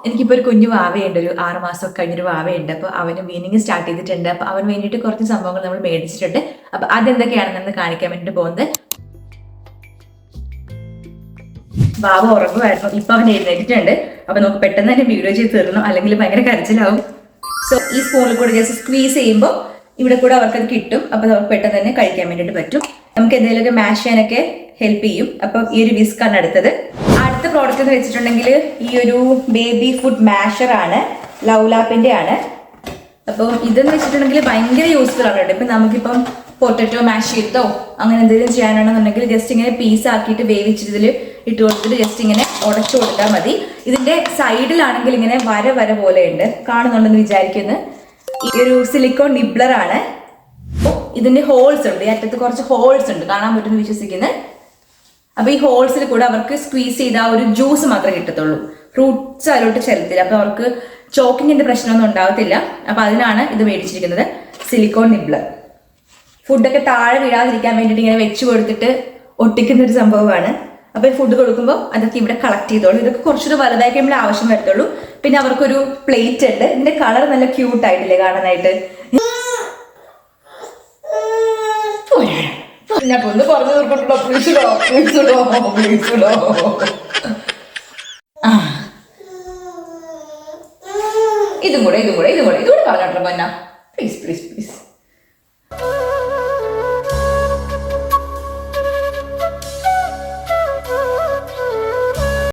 എനിക്കിപ്പോൾ ഒരു കുഞ്ഞു വാവയുണ്ട്, ഒരു 6 മാസമൊക്കെ കഴിഞ്ഞൊരു വാവയുണ്ട്. അപ്പോൾ അവന് വീനിങ് സ്റ്റാർട്ട് ചെയ്തിട്ടുണ്ട്. അപ്പോൾ അവന് വേണ്ടിയിട്ട് കുറച്ച് സംഭവങ്ങൾ നമ്മൾ മേടിച്ചിട്ടുണ്ട്. അപ്പോൾ അതെന്തൊക്കെയാണെന്ന് കാണിക്കാൻ വേണ്ടിയിട്ട് പോകുന്നത്. വാവ ഉറങ്ങുമായിരുന്നു, ഇപ്പൊ അവൻ എഴുന്നേറ്റിട്ടുണ്ട്. അപ്പൊ നമുക്ക് പെട്ടെന്ന് തന്നെ വീഡിയോ ചെയ്ത് തീർന്നു, അല്ലെങ്കിൽ ഭയങ്കര കരച്ചിലാവും. സോ ഈ സ്പൂണിൽ കൂടെ ജസ്റ്റ് സ്ക്വീസ് ചെയ്യുമ്പോൾ ഇവിടെ കൂടെ അവർക്കത് കിട്ടും. അപ്പൊ നമുക്ക് പെട്ടെന്ന് തന്നെ കഴിക്കാൻ വേണ്ടിയിട്ട് പറ്റും. നമുക്ക് എന്തെങ്കിലുമൊക്കെ മാഷ് ചെയ്യാനൊക്കെ ഹെൽപ്പ് ചെയ്യും. അപ്പൊ ഈ ഒരു വിസ്കാണ് അടുത്ത പ്രോഡക്റ്റ് എന്ന് വെച്ചിട്ടുണ്ടെങ്കിൽ ഈ ഒരു ബേബി ഫുഡ് മാഷർ ആണ്, ലൗലാപ്പിന്റെ ആണ്. അപ്പം ഇതെന്ന് വെച്ചിട്ടുണ്ടെങ്കിൽ ഭയങ്കര യൂസ്ഫുൾ ആണ് കേട്ടോ. ഇപ്പം നമുക്കിപ്പം പൊട്ടറ്റോ മാഷ് ചെയ്തോ അങ്ങനെ എന്തെങ്കിലും ചെയ്യാനാണെന്നുണ്ടെങ്കിൽ ജസ്റ്റ് ഇങ്ങനെ പീസ് ആക്കിയിട്ട് വേവിച്ചിട്ട് ഇതിൽ ഇട്ട് കൊടുത്തിട്ട് ജസ്റ്റ് ഇങ്ങനെ ഉടച്ചു കൊടുത്താൽ മതി. ഇതിന്റെ സൈഡിലാണെങ്കിൽ ഇങ്ങനെ വര വര പോലെ ഉണ്ട്, കാണുന്നുണ്ടെന്ന് വിചാരിക്കുന്നു. ഈ ഒരു സിലിക്കോൺ നിബ്ലർ ആണ്. ഇതിന്റെ ഹോൾസ് ഉണ്ട്, ഈ അറ്റത്ത് കുറച്ച് ഹോൾസ് ഉണ്ട്, കാണാൻ പറ്റുമെന്ന് വിശ്വസിക്കുന്നത്. അപ്പൊ ഈ ഹോൾസിൽ കൂടെ അവർക്ക് സ്ക്വീസ് ചെയ്ത ഒരു ജ്യൂസ് മാത്രമേ കിട്ടത്തുള്ളൂ, ഫ്രൂട്ട്സ് അതിലോട്ട് ചെലുത്തില്ല. അപ്പൊ അവർക്ക് ചോക്കിങ്ങിന്റെ പ്രശ്നമൊന്നും ഉണ്ടാവത്തില്ല. അപ്പൊ അതിനാണ് ഇത് മേടിച്ചിരിക്കുന്നത്, സിലിക്കോൺ നിബ്ലർ. ഫുഡൊക്കെ താഴെ വീഴാതിരിക്കാൻ വേണ്ടിയിട്ട് ഇങ്ങനെ വെച്ച് കൊടുത്തിട്ട് ഒട്ടിക്കുന്ന ഒരു സംഭവമാണ്. അപ്പൊ ഫുഡ് കൊടുക്കുമ്പോൾ അതൊക്കെ ഇവിടെ കളക്ട് ചെയ്തോളൂ. ഇതൊക്കെ കുറച്ചൊരു വലുതായി കഴിയുമ്പോൾ ആവശ്യം വരത്തുള്ളൂ. പിന്നെ അവർക്കൊരു പ്ലേറ്റ് ഉണ്ട്, ഇതിന്റെ കളർ നല്ല ക്യൂട്ട് ആയിട്ടില്ലേ കാണാനായിട്ട്. ഞാൻ ഒന്ന് പറഞ്ഞു തീർക്കട്ടോ, ഇതും കൂടെ പറഞ്ഞോട്ടോ പൊന്ന, പ്ലീസ്.